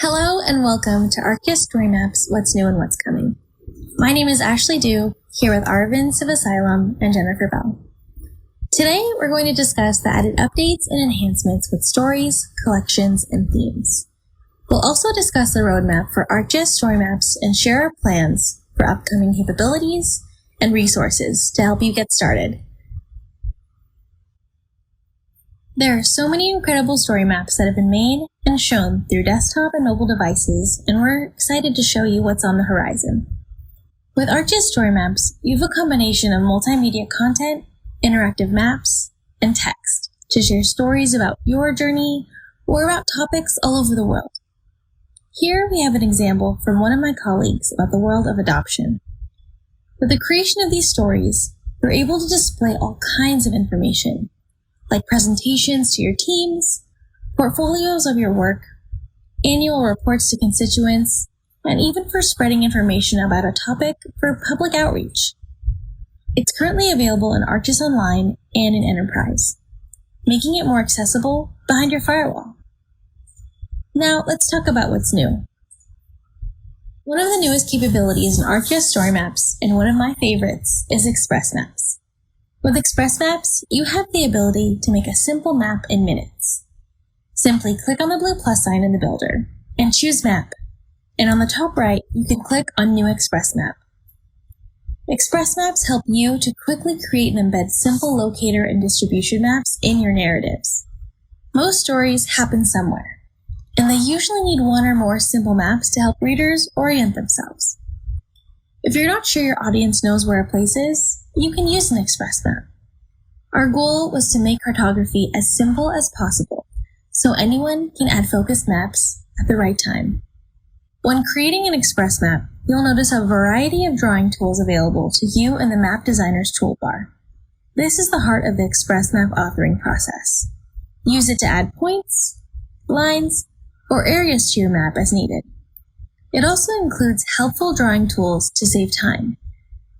Hello and welcome to ArcGIS StoryMaps, What's New and What's Coming. My name is Ashley Dew, here with Aravind, Sivasailam, and Jennifer Bell. Today, we're going to discuss the added updates and enhancements with stories, collections, and themes. We'll also discuss the roadmap for ArcGIS StoryMaps and share our plans for upcoming capabilities and resources to help you get started. There are so many incredible story maps that have been made and shown through desktop and mobile devices, and we're excited to show you what's on the horizon. With ArcGIS StoryMaps, you have a combination of multimedia content, interactive maps, and text to share stories about your journey or about topics all over the world. Here we have an example from one of my colleagues about the world of adoption. With the creation of these stories, you're able to display all kinds of information, like presentations to your teams, portfolios of your work, annual reports to constituents, and even for spreading information about a topic for public outreach. It's currently available in ArcGIS Online and in Enterprise, making it more accessible behind your firewall. Now, let's talk about what's new. One of the newest capabilities in ArcGIS StoryMaps, and one of my favorites, is Express Maps. With Express Maps, you have the ability to make a simple map in minutes. Simply click on the blue plus sign in the builder and choose Map. And on the top right, you can click on New Express Map. Express Maps help you to quickly create and embed simple locator and distribution maps in your narratives. Most stories happen somewhere, and they usually need one or more simple maps to help readers orient themselves. If you're not sure your audience knows where a place is, you can use an Express Map. Our goal was to make cartography as simple as possible, so anyone can add focused maps at the right time. When creating an Express Map, you'll notice a variety of drawing tools available to you in the Map Designer's toolbar. This is the heart of the Express Map authoring process. Use it to add points, lines, or areas to your map as needed. It also includes helpful drawing tools to save time,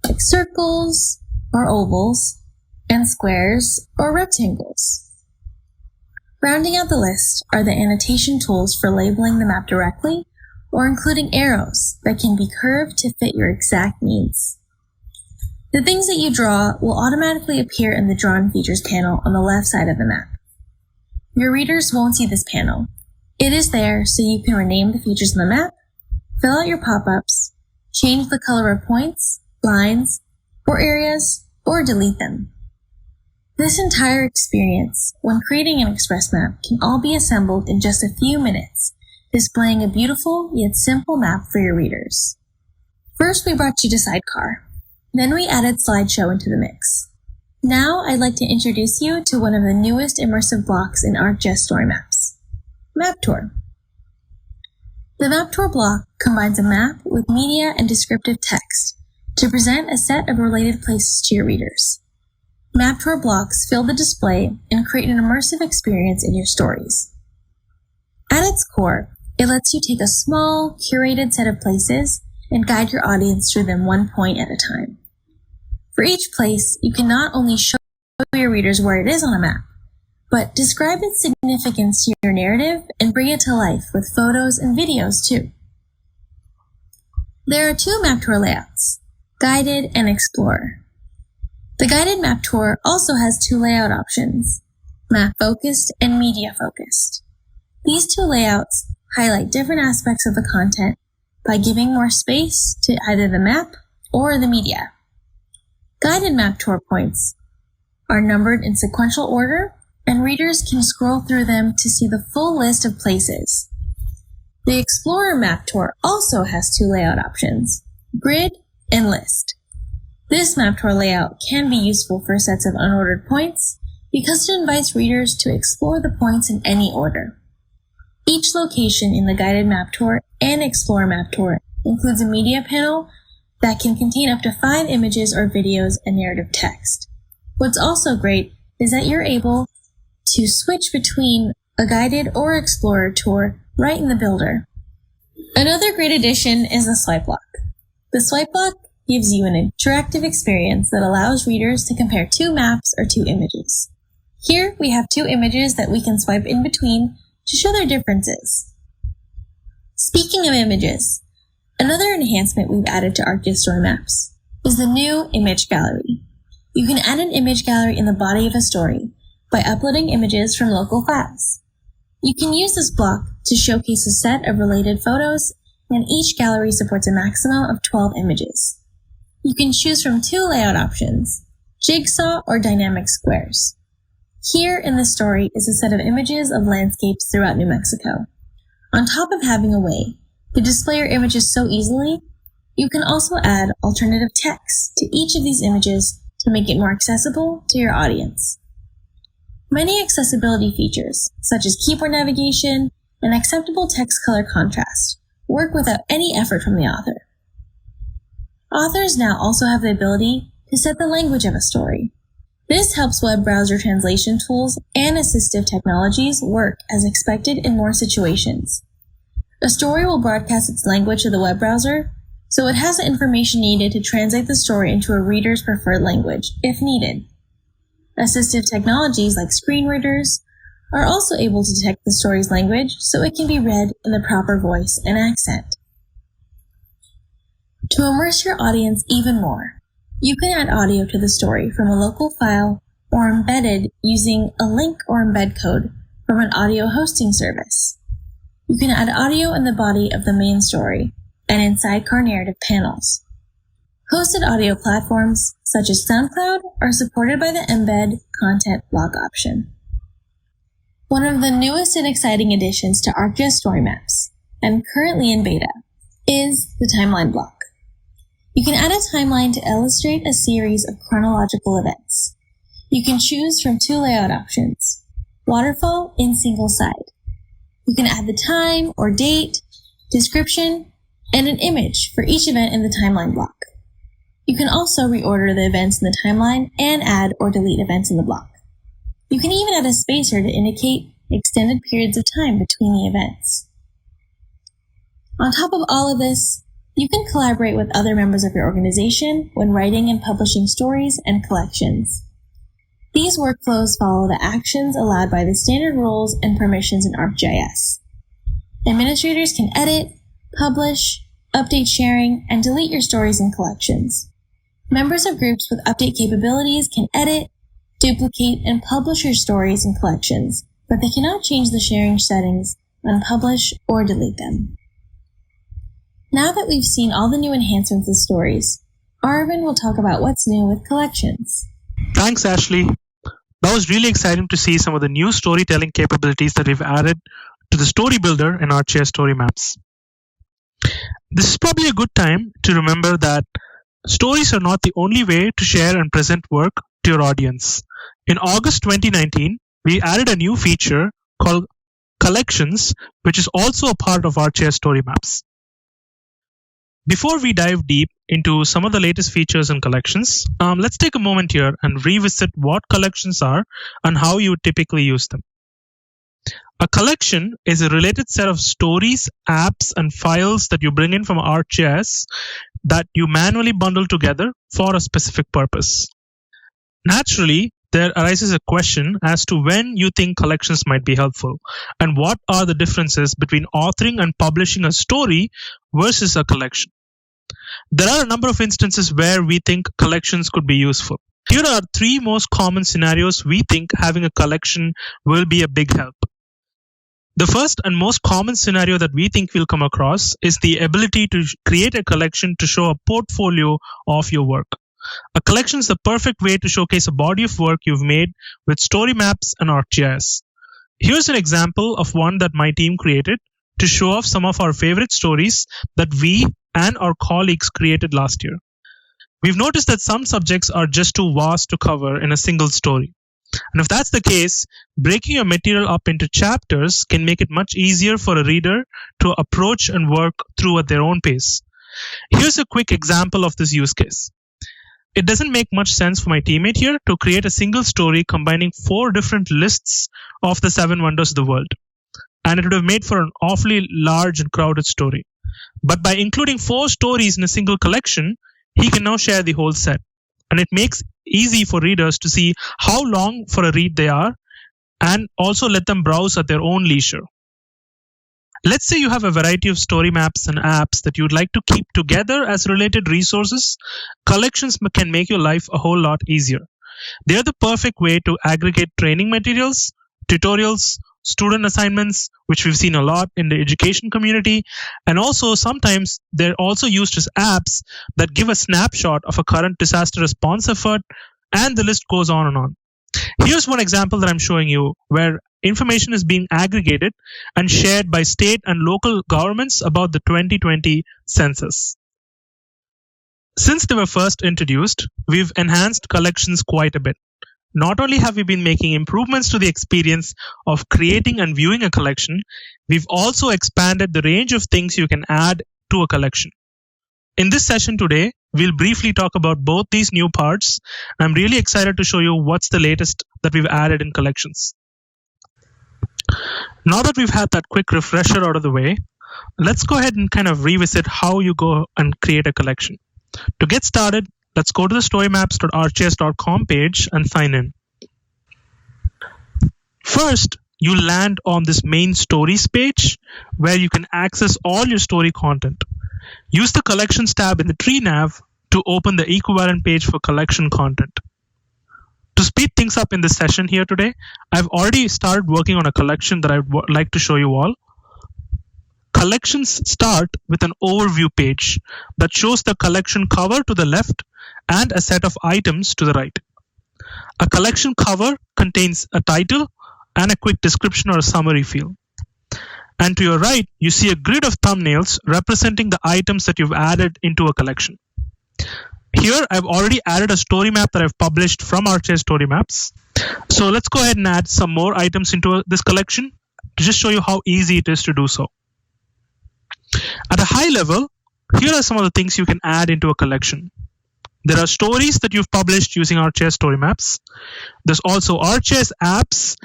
like circles or ovals, and squares or rectangles. Rounding out the list are the annotation tools for labeling the map directly or including arrows that can be curved to fit your exact needs. The things that you draw will automatically appear in the Drawn Features panel on the left side of the map. Your readers won't see this panel. It is there so you can rename the features in the map, fill out your pop-ups, change the color of points, lines, or areas, or delete them. This entire experience, when creating an Express Map, can all be assembled in just a few minutes, displaying a beautiful yet simple map for your readers. First, we brought you to Sidecar. Then we added Slideshow into the mix. Now, I'd like to introduce you to one of the newest immersive blocks in ArcGIS StoryMaps, Map Tour. The Map Tour block combines a map with media and descriptive text to present a set of related places to your readers. Map Tour blocks fill the display and create an immersive experience in your stories. At its core, it lets you take a small, curated set of places and guide your audience through them one point at a time. For each place, you can not only show your readers where it is on a map, but describe its significance to your narrative and bring it to life with photos and videos too. There are two Map Tour layouts, Guided and Explorer. The Guided Map Tour also has two layout options, Map Focused and Media Focused. These two layouts highlight different aspects of the content by giving more space to either the map or the media. Guided Map Tour points are numbered in sequential order, and readers can scroll through them to see the full list of places. The Explorer Map Tour also has two layout options, Grid and List. This Map Tour layout can be useful for sets of unordered points because it invites readers to explore the points in any order. Each location in the Guided Map Tour and Explorer Map Tour includes a media panel that can contain up to 5 images or videos and narrative text. What's also great is that you're able to switch between a guided or Explorer tour right in the builder. Another great addition is the swipe block. The swipe block gives you an interactive experience that allows readers to compare two maps or two images. Here we have two images that we can swipe in between to show their differences. Speaking of images, another enhancement we've added to ArcGIS StoryMaps is the new image gallery. You can add an image gallery in the body of a story by uploading images from local files. You can use this block to showcase a set of related photos, and each gallery supports a maximum of 12 images. You can choose from 2 layout options, jigsaw or dynamic squares. Here in the story is a set of images of landscapes throughout New Mexico. On top of having a way to display your images so easily, you can also add alternative text to each of these images to make it more accessible to your audience. Many accessibility features, such as keyboard navigation and acceptable text color contrast, work without any effort from the author. Authors now also have the ability to set the language of a story. This helps web browser translation tools and assistive technologies work as expected in more situations. A story will broadcast its language to the web browser, so it has the information needed to translate the story into a reader's preferred language, if needed. Assistive technologies like screen readers are also able to detect the story's language so it can be read in the proper voice and accent. To immerse your audience even more, you can add audio to the story from a local file or embed it using a link or embed code from an audio hosting service. You can add audio in the body of the main story and in sidecar narrative panels. Hosted audio platforms, such as SoundCloud, are supported by the Embed Content Block option. One of the newest and exciting additions to ArcGIS StoryMaps, and currently in beta, is the timeline block. You can add a timeline to illustrate a series of chronological events. You can choose from 2 layout options, waterfall and single side. You can add the time or date, description, and an image for each event in the timeline block. You can also reorder the events in the timeline and add or delete events in the block. You can even add a spacer to indicate extended periods of time between the events. On top of all of this, you can collaborate with other members of your organization when writing and publishing stories and collections. These workflows follow the actions allowed by the standard rules and permissions in ArcGIS. Administrators can edit, publish, update sharing, and delete your stories and collections. Members of groups with update capabilities can edit, duplicate, and publish your stories and collections, but they cannot change the sharing settings, unpublish, or delete them. Now that we've seen all the new enhancements of stories, Aravind will talk about what's new with collections. Thanks, Ashley. That was really exciting to see some of the new storytelling capabilities that we've added to the story builder in ArcGIS StoryMaps. This is probably a good time to remember that stories are not the only way to share and present work to your audience. In August 2019, we added a new feature called Collections, which is also a part of ArcGIS StoryMaps. Before we dive deep into some of the latest features and collections, let's take a moment here and revisit what collections are and how you would typically use them. A collection is a related set of stories, apps, and files that you bring in from ArcGIS that you manually bundle together for a specific purpose. Naturally, there arises a question as to when you think collections might be helpful, and what are the differences between authoring and publishing a story versus a collection. There are a number of instances where we think collections could be useful. Here are 3 most common scenarios we think having a collection will be a big help. The first and most common scenario that we think we'll come across is the ability to create a collection to show a portfolio of your work. A collection is the perfect way to showcase a body of work you've made with StoryMaps and ArcGIS. Here's an example of one that my team created to show off some of our favorite stories that we and our colleagues created last year. We've noticed that some subjects are just too vast to cover in a single story. And if that's the case, breaking your material up into chapters can make it much easier for a reader to approach and work through at their own pace. Here's a quick example of this use case. It doesn't make much sense for my teammate here to create a single story combining 4 different lists of the 7 wonders of the world. And it would have made for an awfully large and crowded story. But by including 4 stories in a single collection, he can now share the whole set. And it makes easy for readers to see how long for a read they are, and also let them browse at their own leisure. Let's say you have a variety of story maps and apps that you'd like to keep together as related resources. Collections can make your life a whole lot easier. They are the perfect way to aggregate training materials, tutorials, student assignments, which we've seen a lot in the education community, and also sometimes they're also used as apps that give a snapshot of a current disaster response effort, and the list goes on and on. Here's one example that I'm showing you where information is being aggregated and shared by state and local governments about the 2020 census. Since they were first introduced, we've enhanced collections quite a bit. Not only have we been making improvements to the experience of creating and viewing a collection, we've also expanded the range of things you can add to a collection. In this session today, we'll briefly talk about both these new parts. I'm really excited to show you what's the latest that we've added in collections. Now that we've had that quick refresher out of the way, let's go ahead and kind of revisit how you go and create a collection. To get started, let's go to the storymaps.arcgis.com page and sign in. First, you land on this main stories page where you can access all your story content. Use the collections tab in the tree nav to open the equivalent page for collection content. To speed things up in this session here today, I've already started working on a collection that I'd like to show you all. Collections start with an overview page that shows the collection cover to the left and a set of items to the right. A collection cover contains a title and a quick description or a summary field. And to your right, you see a grid of thumbnails representing the items that you've added into a collection. Here, I've already added a story map that I've published from ArcGIS StoryMaps. So let's go ahead and add some more items into this collection to just show you how easy it is to do so. At a high level, here are some of the things you can add into a collection. There are stories that you've published using ArcGIS StoryMaps. There's also ArcGIS apps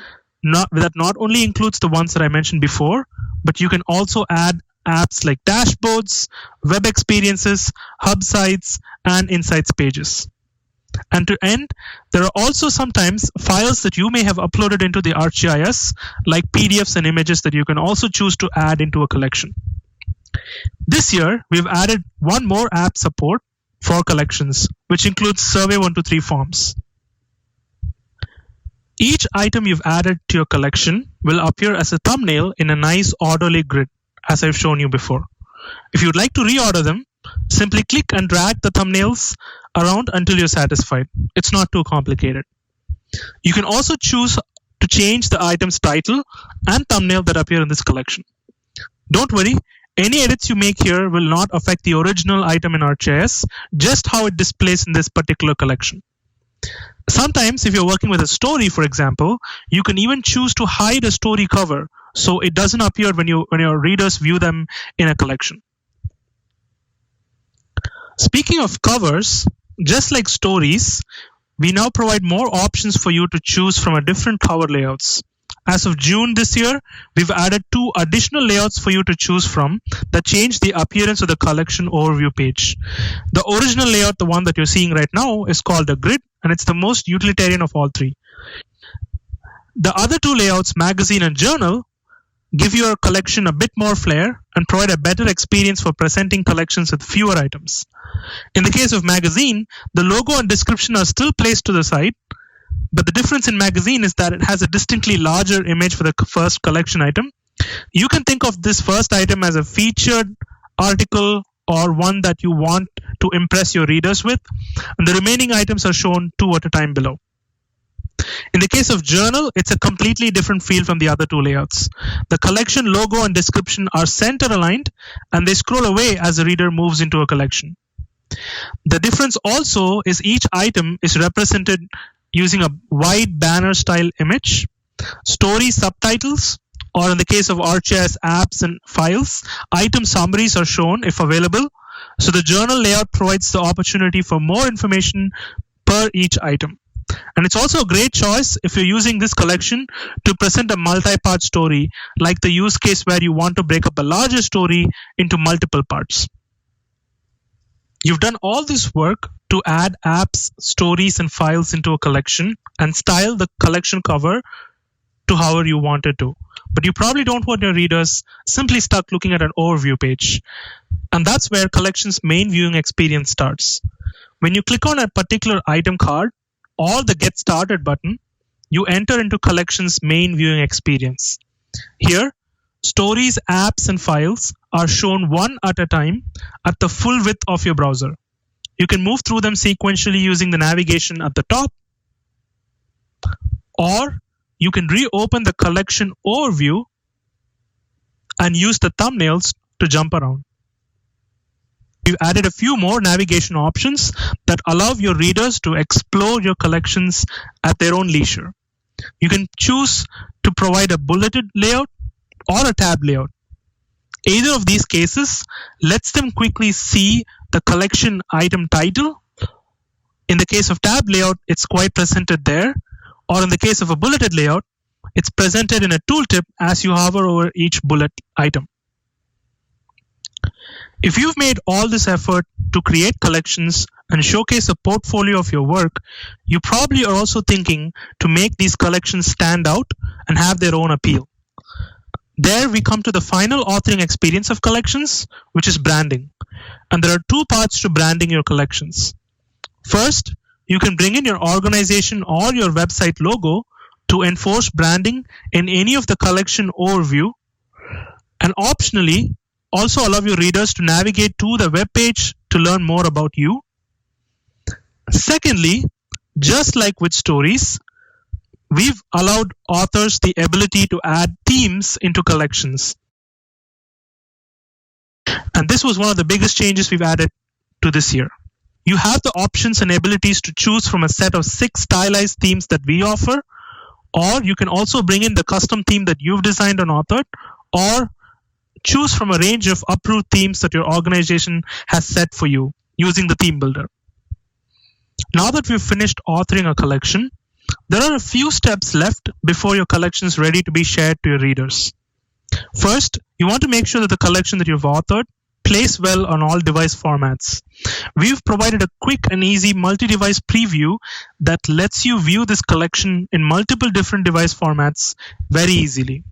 that not only includes the ones that I mentioned before, but you can also add apps like dashboards, web experiences, hub sites, and insights pages. And to end, there are also sometimes files that you may have uploaded into the ArcGIS, like PDFs and images that you can also choose to add into a collection. This year, we've added one more app support for collections, which includes Survey 123 forms. Each item you've added to your collection will appear as a thumbnail in a nice orderly grid, as I've shown you before. If you'd like to reorder them, simply click and drag the thumbnails around until you're satisfied. It's not too complicated. You can also choose to change the item's title and thumbnail that appear in this collection. Don't worry, any edits you make here will not affect the original item in ArcGIS, just how it displays in this particular collection. Sometimes, if you're working with a story, for example, you can even choose to hide a story cover so it doesn't appear when your readers view them in a collection. Speaking of covers, just like stories, we now provide more options for you to choose from different cover layouts. As of June this year, we've added 2 additional layouts for you to choose from that change the appearance of the collection overview page. The original layout, the one that you're seeing right now, is called a grid, and it's the most utilitarian of all 3. The other 2 layouts, magazine and journal, give your collection a bit more flair and provide a better experience for presenting collections with fewer items. In the case of magazine, the logo and description are still placed to the side, but the difference in magazine is that it has a distinctly larger image for the first collection item. You can think of this first item as a featured article or one that you want to impress your readers with, and the remaining items are shown 2 at a time below. In the case of journal, it's a completely different feel from the other 2 layouts. The collection logo and description are center aligned, and they scroll away as the reader moves into a collection. The difference also is each item is represented using a wide banner style image, story subtitles, or in the case of ArcGIS apps and files, item summaries are shown if available. So the journal layout provides the opportunity for more information per each item. And it's also a great choice if you're using this collection to present a multi-part story, like the use case where you want to break up a larger story into multiple parts. You've done all this work to add apps, stories, and files into a collection and style the collection cover to however you wanted to. but you probably don't want your readers simply stuck looking at an overview page. And that's where Collections' main viewing experience starts. When you click on a particular item card or the Get Started button, you enter into Collections' main viewing experience. Here, stories, apps, and files are shown one at a time at the full width of your browser. You can move through them sequentially using the navigation at the top, or you can reopen the collection overview and use the thumbnails to jump around. We've added a few more navigation options that allow your readers to explore your collections at their own leisure. You can choose to provide a bulleted layout or a tab layout. Either of these cases lets them quickly see the collection item title. In the case of tab layout, it's quite presented there, or in the case of a bulleted layout, it's presented in a tooltip as you hover over each bullet item. If you've made all this effort to create collections and showcase a portfolio of your work, you probably are also thinking to make these collections stand out and have their own appeal. There we come to the final authoring experience of collections, which is branding. And there are two parts to branding your collections. First, you can bring in your organization or your website logo to enforce branding in any of the collection overview, and optionally also allow your readers to navigate to the web page to learn more about you. Secondly, just like with stories, we've allowed authors the ability to add themes into collections. And this was one of the biggest changes we've added to this year. You have the options and abilities to choose from a set of 6 stylized themes that we offer, or you can also bring in the custom theme that you've designed and authored, or choose from a range of approved themes that your organization has set for you using the theme builder. Now that we've finished authoring a collection, there are a few steps left before your collection is ready to be shared to your readers. First, you want to make sure that the collection that you've authored plays well on all device formats. We've provided a quick and easy multi-device preview that lets you view this collection in multiple different device formats very easily.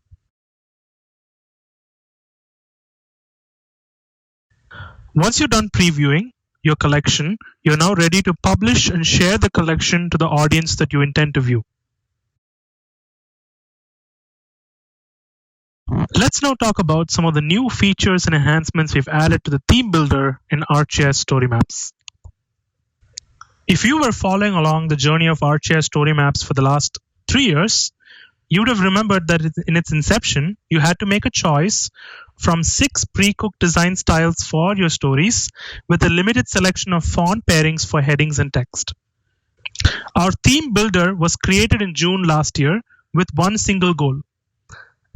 Once you're done previewing your collection, you're now ready to publish and share the collection to the audience that you intend to view. Let's now talk about some of the new features and enhancements we've added to the theme builder in ArcGIS StoryMaps. If you were following along the journey of ArcGIS StoryMaps for the last 3 years, you would have remembered that in its inception, you had to make a choice from 6 pre-cooked design styles for your stories with a limited selection of font pairings for headings and text. Our theme builder was created in June last year with one single goal: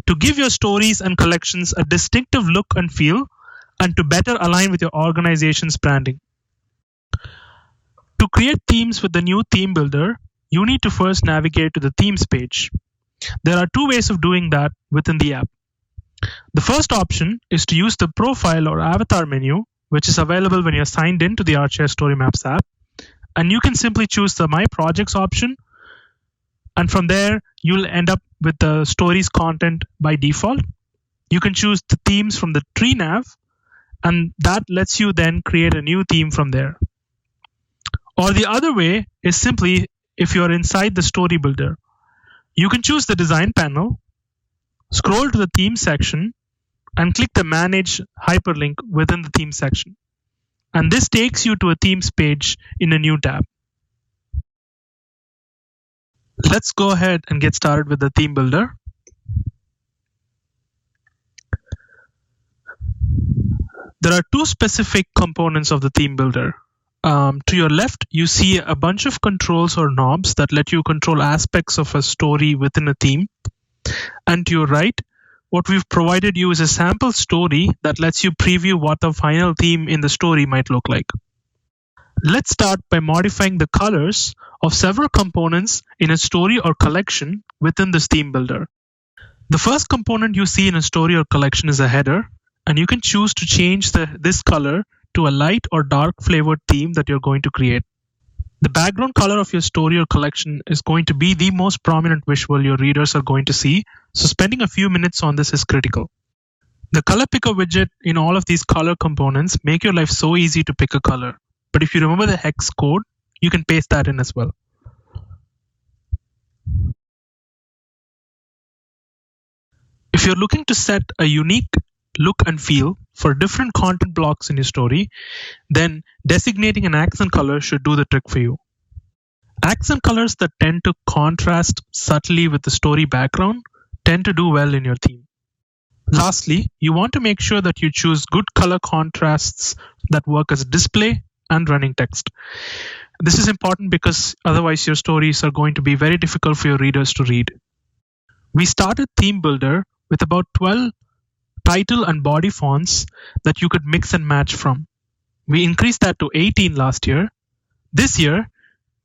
to give your stories and collections a distinctive look and feel, and to better align with your organization's branding. To create themes with the new theme builder, you need to first navigate to the themes page. There are 2 ways of doing that within the app. The first option is to use the profile or avatar menu, which is available when you're signed in to the ArcGIS StoryMaps app. And you can simply choose the My Projects option. And from there, you'll end up with the stories content by default. You can choose the themes from the tree nav, and that lets you then create a new theme from there. Or the other way is simply if you're inside the story builder. You can choose the design panel, scroll to the theme section, and click the Manage hyperlink within the theme section. And this takes you to a themes page in a new tab. Let's go ahead and get started with the theme builder. There are 2 specific components of the theme builder. To your left, you see a bunch of controls or knobs that let you control aspects of a story within a theme. And to your right, what we've provided you is a sample story that lets you preview what the final theme in the story might look like. Let's start by modifying the colors of several components in a story or collection within this theme builder. The first component you see in a story or collection is a header, and you can choose to change this color to a light or dark flavored theme that you're going to create. The background color of your story or collection is going to be the most prominent visual your readers are going to see, so spending a few minutes on this is critical. The color picker widget in all of these color components make your life so easy to pick a color. But if you remember the hex code, you can paste that in as well. If you're looking to set a unique look and feel for different content blocks in your story, then designating an accent color should do the trick for you. Accent colors that tend to contrast subtly with the story background tend to do well in your theme. Lastly, you want to make sure that you choose good color contrasts that work as display and running text. This is important because otherwise your stories are going to be very difficult for your readers to read. We started Theme Builder with about 12 title and body fonts that you could mix and match from. We increased that to 18 last year. This year,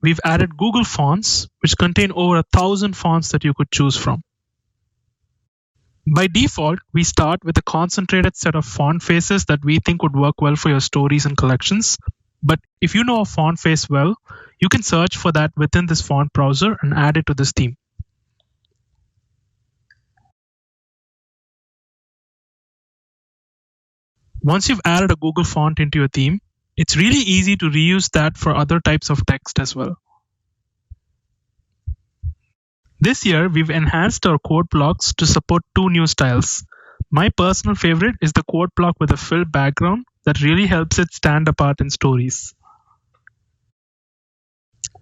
we've added Google Fonts, which contain over 1,000 fonts that you could choose from. By default, we start with a concentrated set of font faces that we think would work well for your stories and collections. But if you know a font face well, you can search for that within this font browser and add it to this theme. Once you've added a Google font into your theme, it's really easy to reuse that for other types of text as well. This year, we've enhanced our quote blocks to support 2 new styles. My personal favorite is the quote block with a filled background that really helps it stand apart in stories.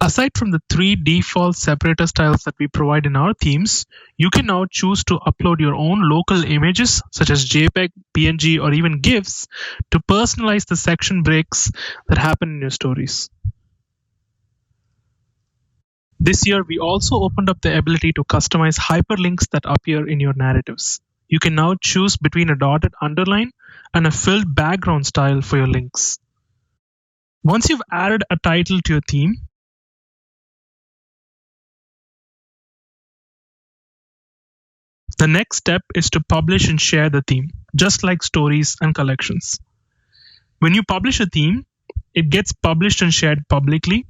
Aside from the 3 default separator styles that we provide in our themes, you can now choose to upload your own local images such as JPEG, PNG, or even GIFs to personalize the section breaks that happen in your stories. This year, we also opened up the ability to customize hyperlinks that appear in your narratives. You can now choose between a dotted underline and a filled background style for your links. Once you've added a title to your theme, the next step is to publish and share the theme, just like stories and collections. When you publish a theme, it gets published and shared publicly.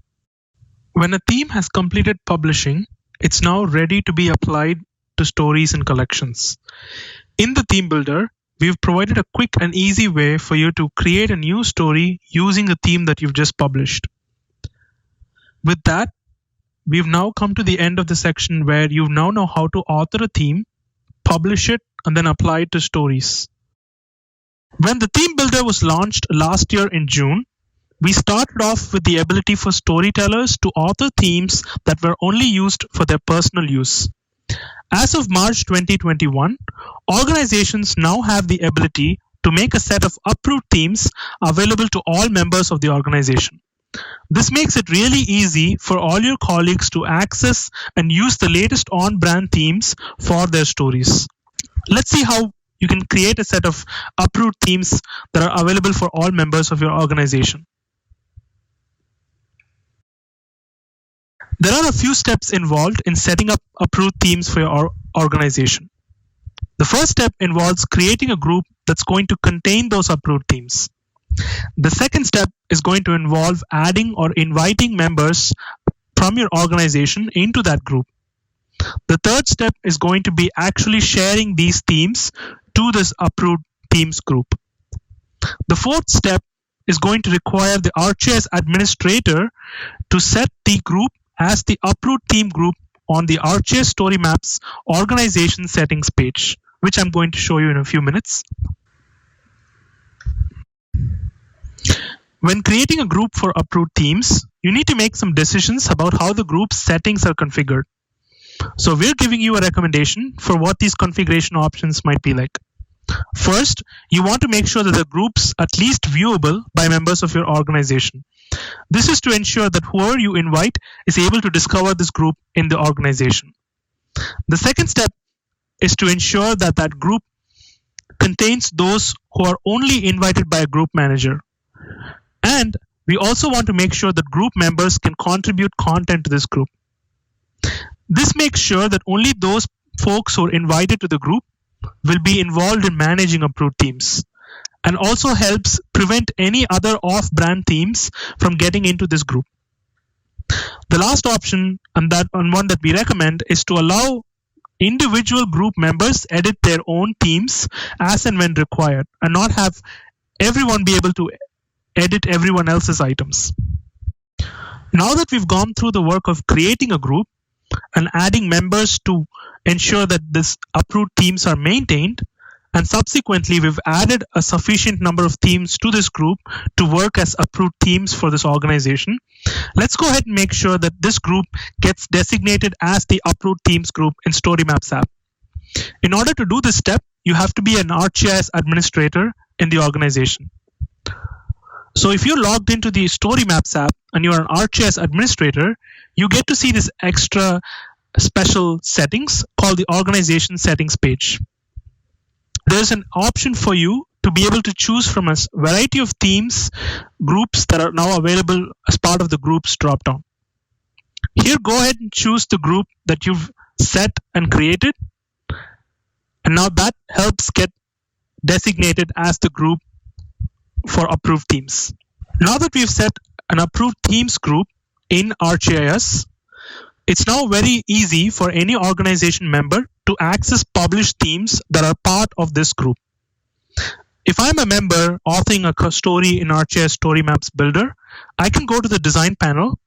When a theme has completed publishing, it's now ready to be applied to stories and collections. In the Theme Builder, we've provided a quick and easy way for you to create a new story using the theme that you've just published. With that, we've now come to the end of the section where you now know how to author a theme, publish it, and then apply it to stories. When the Theme Builder was launched last year in June, we started off with the ability for storytellers to author themes that were only used for their personal use. As of March 2021, organizations now have the ability to make a set of approved themes available to all members of the organization. This makes it really easy for all your colleagues to access and use the latest on-brand themes for their stories. Let's see how you can create a set of approved themes that are available for all members of your organization. There are a few steps involved in setting up approved themes for your organization. The first step involves creating a group that's going to contain those approved themes. The second step is going to involve adding or inviting members from your organization into that group. The third step is going to be actually sharing these themes to this approved themes group. The fourth step is going to require the ArcGIS administrator to set the group as the approved theme group on the ArcGIS StoryMaps organization settings page, which I'm going to show you in a few minutes. When creating a group for approved themes, you need to make some decisions about how the group's settings are configured. So we're giving you a recommendation for what these configuration options might be like. First, you want to make sure that the group's at least viewable by members of your organization. This is to ensure that whoever you invite is able to discover this group in the organization. The second step is to ensure that that group contains those who are only invited by a group manager. And we also want to make sure that group members can contribute content to this group. This makes sure that only those folks who are invited to the group will be involved in managing approved themes, and also helps prevent any other off-brand themes from getting into this group. The last option, and one that we recommend, is to allow individual group members edit their own themes as and when required, and not have everyone be able to edit everyone else's items. Now that we've gone through the work of creating a group and adding members to ensure that this approved themes are maintained, and subsequently we've added a sufficient number of themes to this group to work as approved themes for this organization, let's go ahead and make sure that this group gets designated as the approved themes group in StoryMaps app. In order to do this step, you have to be an ArcGIS administrator in the organization. So if you're logged into the StoryMaps app and you're an ArcGIS administrator, you get to see this extra special settings called the organization settings page. There's an option for you to be able to choose from a variety of themes, groups that are now available as part of the groups dropdown. Here, go ahead and choose the group that you've set and created. And now that helps get designated as the group for approved themes. Now that we've set an approved themes group in ArcGIS, it's now very easy for any organization member to access published themes that are part of this group. If I'm a member authoring a story in ArcGIS StoryMaps Builder, I can go to the design panel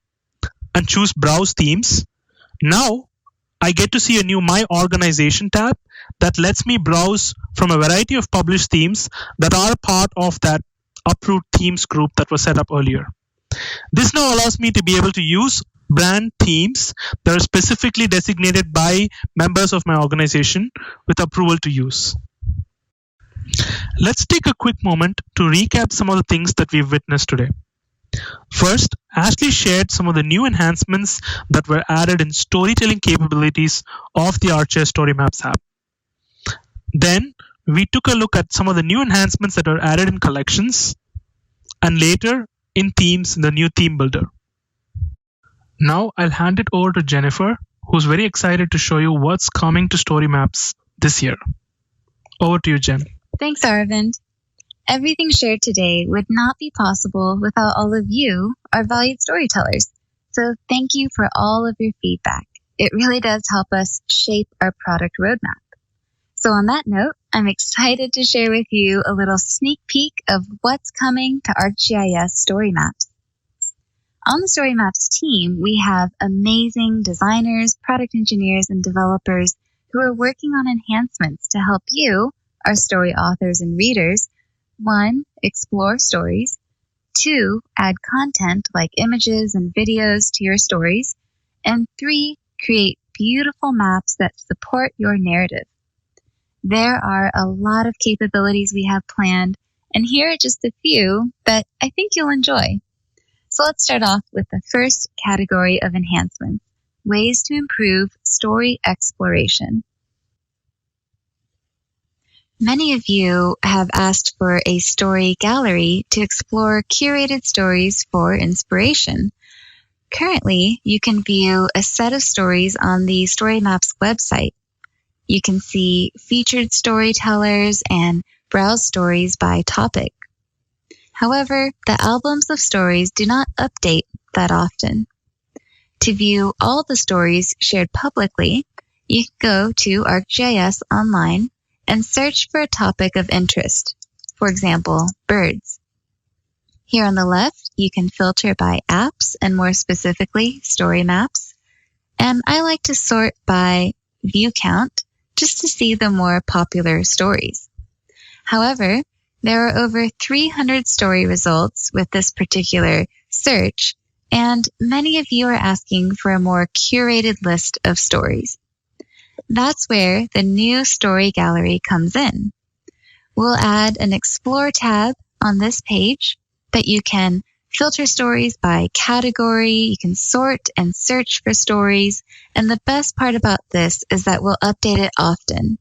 and choose Browse Themes. Now, I get to see a new My Organization tab that lets me browse from a variety of published themes that are part of that approved themes group that was set up earlier. This now allows me to be able to use brand themes that are specifically designated by members of my organization with approval to use. Let's take a quick moment to recap some of the things that we've witnessed today. First, Ashley shared some of the new enhancements that were added in storytelling capabilities of the ArcGIS StoryMaps app. Then, we took a look at some of the new enhancements that are added in collections, and later in themes in the new theme builder. Now I'll hand it over to Jennifer, who's very excited to show you what's coming to StoryMaps this year. Over to you, Jen. Thanks, Aravind. Everything shared today would not be possible without all of you, our valued storytellers. So thank you for all of your feedback. It really does help us shape our product roadmap. So on that note, I'm excited to share with you a little sneak peek of what's coming to ArcGIS StoryMaps. On the StoryMaps team, we have amazing designers, product engineers, and developers who are working on enhancements to help you, our story authors and readers, 1, explore stories, 2, add content like images and videos to your stories, and 3, create beautiful maps that support your narrative. There are a lot of capabilities we have planned, and here are just a few that I think you'll enjoy. So let's start off with the first category of enhancements, ways to improve story exploration. Many of you have asked for a story gallery to explore curated stories for inspiration. Currently, you can view a set of stories on the StoryMaps website. You can see featured storytellers and browse stories by topic. However, the albums of stories do not update that often. To view all the stories shared publicly, you can go to ArcGIS Online and search for a topic of interest, for example, birds. Here on the left, you can filter by apps and more specifically, story maps. And I like to sort by view count just to see the more popular stories. However, there are over 300 story results with this particular search, and many of you are asking for a more curated list of stories. That's where the new story gallery comes in. We'll add an Explore tab on this page that you can filter stories by category, you can sort and search for stories, and the best part about this is that we'll update it often.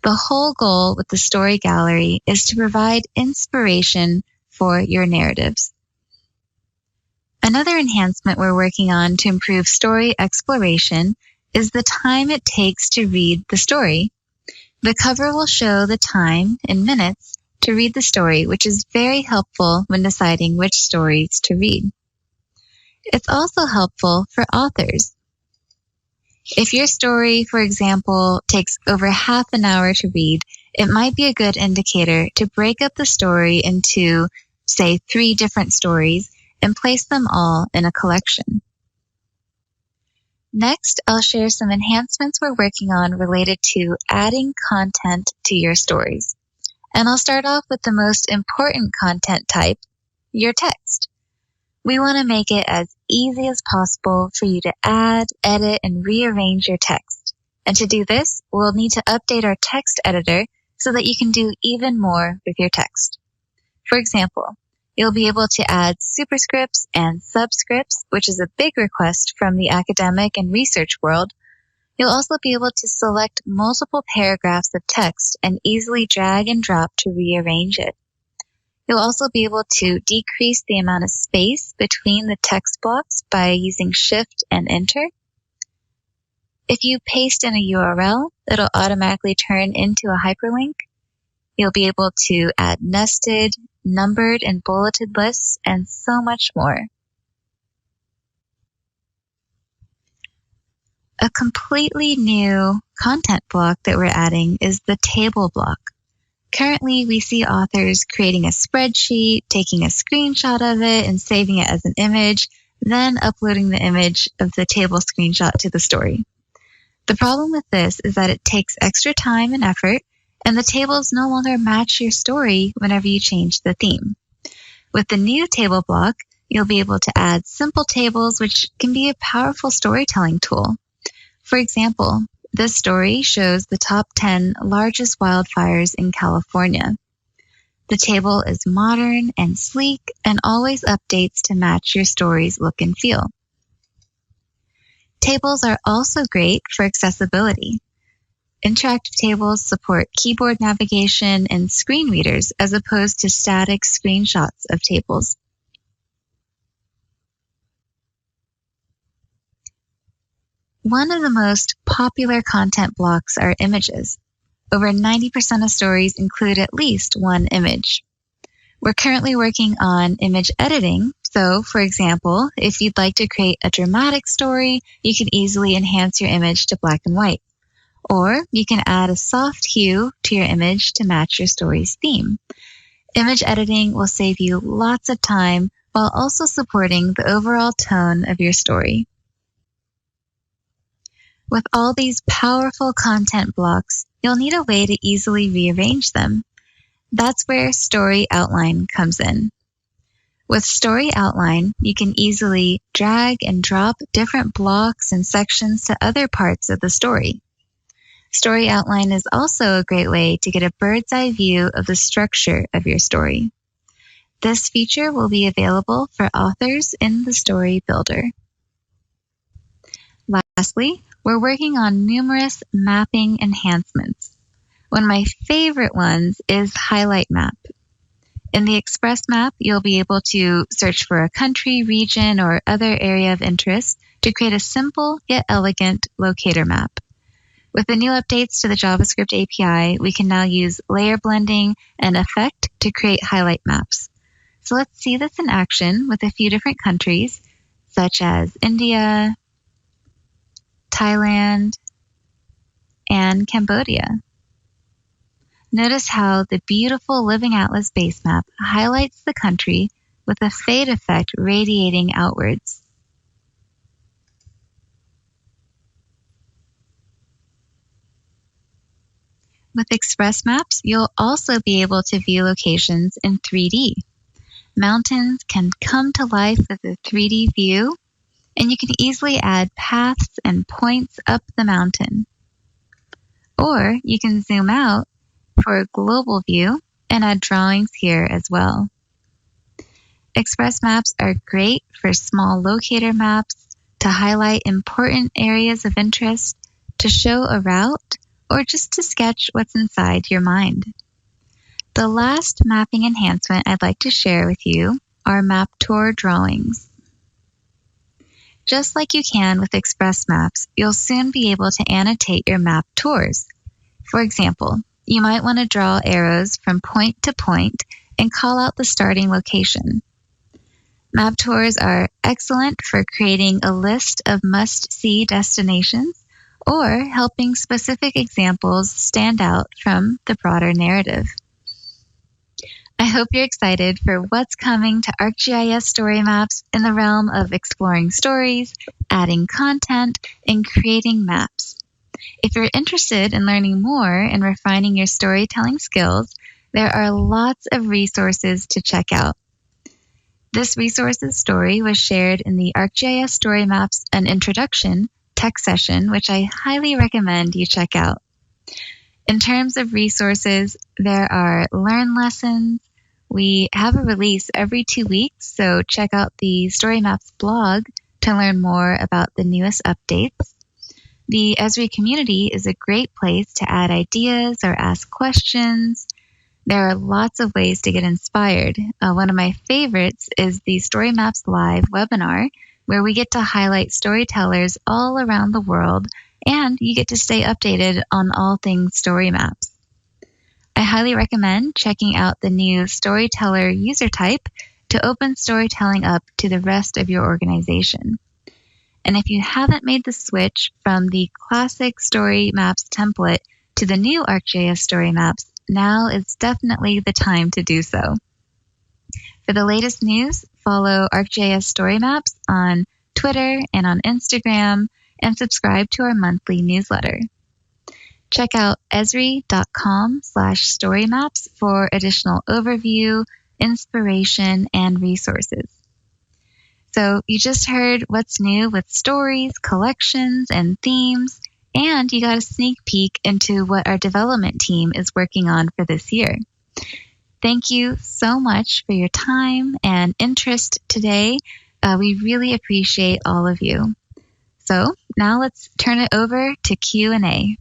The whole goal with the story gallery is to provide inspiration for your narratives. Another enhancement we're working on to improve story exploration is the time it takes to read the story. The cover will show the time in minutes to read the story, which is very helpful when deciding which stories to read. It's also helpful for authors. If your story, for example, takes over half an hour to read, it might be a good indicator to break up the story into, say, 3 different stories and place them all in a collection. Next, I'll share some enhancements we're working on related to adding content to your stories. And I'll start off with the most important content type, your text. We want to make it as easy as possible for you to add, edit, and rearrange your text. And to do this, we'll need to update our text editor so that you can do even more with your text. For example, you'll be able to add superscripts and subscripts, which is a big request from the academic and research world. You'll also be able to select multiple paragraphs of text and easily drag and drop to rearrange it. You'll also be able to decrease the amount of space between the text blocks by using Shift and Enter. If you paste in a URL, it'll automatically turn into a hyperlink. You'll be able to add nested, numbered, and bulleted lists, and so much more. A completely new content block that we're adding is the table block. Currently, we see authors creating a spreadsheet, taking a screenshot of it, and saving it as an image, then uploading the image of the table screenshot to the story. The problem with this is that it takes extra time and effort, and the tables no longer match your story whenever you change the theme. With the new table block, you'll be able to add simple tables, which can be a powerful storytelling tool. For example, this story shows the top 10 largest wildfires in California. The table is modern and sleek and always updates to match your story's look and feel. Tables are also great for accessibility. Interactive tables support keyboard navigation and screen readers as opposed to static screenshots of tables. One of the most popular content blocks are images. Over 90% of stories include at least one image. We're currently working on image editing, so for example, if you'd like to create a dramatic story, you can easily enhance your image to black and white. Or you can add a soft hue to your image to match your story's theme. Image editing will save you lots of time while also supporting the overall tone of your story. With all these powerful content blocks, you'll need a way to easily rearrange them. That's where Story Outline comes in. With Story Outline, you can easily drag and drop different blocks and sections to other parts of the story. Story Outline is also a great way to get a bird's eye view of the structure of your story. This feature will be available for authors in the Story Builder. Lastly, we're working on numerous mapping enhancements. One of my favorite ones is Highlight Map. In the Express Map, you'll be able to search for a country, region, or other area of interest to create a simple yet elegant locator map. With the new updates to the JavaScript API, we can now use layer blending and effect to create highlight maps. So let's see this in action with a few different countries, such as India, Thailand, and Cambodia. Notice how the beautiful Living Atlas base map highlights the country with a fade effect radiating outwards. With Express Maps, you'll also be able to view locations in 3D. Mountains can come to life with a 3D view, and you can easily add paths and points up the mountain. Or you can zoom out for a global view and add drawings here as well. Express Maps are great for small locator maps, to highlight important areas of interest, to show a route, or just to sketch what's inside your mind. The last mapping enhancement I'd like to share with you are map tour drawings. Just like you can with Express Maps, you'll soon be able to annotate your map tours. For example, you might want to draw arrows from point to point and call out the starting location. Map tours are excellent for creating a list of must-see destinations or helping specific examples stand out from the broader narrative. I hope you're excited for what's coming to ArcGIS StoryMaps in the realm of exploring stories, adding content, and creating maps. If you're interested in learning more and refining your storytelling skills, there are lots of resources to check out. This resources story was shared in the ArcGIS StoryMaps An Introduction tech session, which I highly recommend you check out. In terms of resources, there are Learn lessons. We have a release every 2 weeks, so check out the StoryMaps blog to learn more about the newest updates. The Esri community is a great place to add ideas or ask questions. There are lots of ways to get inspired. One of my favorites is the StoryMaps Live webinar, where we get to highlight storytellers all around the world, and you get to stay updated on all things StoryMaps. I highly recommend checking out the new storyteller user type to open storytelling up to the rest of your organization. And if you haven't made the switch from the classic StoryMaps template to the new ArcGIS StoryMaps, now is definitely the time to do so. For the latest news, follow ArcGIS StoryMaps on Twitter and on Instagram, and subscribe to our monthly newsletter. Check out esri.com/storymaps for additional overview, inspiration, and resources. So you just heard what's new with stories, collections, and themes, and you got a sneak peek into what our development team is working on for this year. Thank you so much for your time and interest today. We really appreciate all of you. So now let's turn it over to Q&A.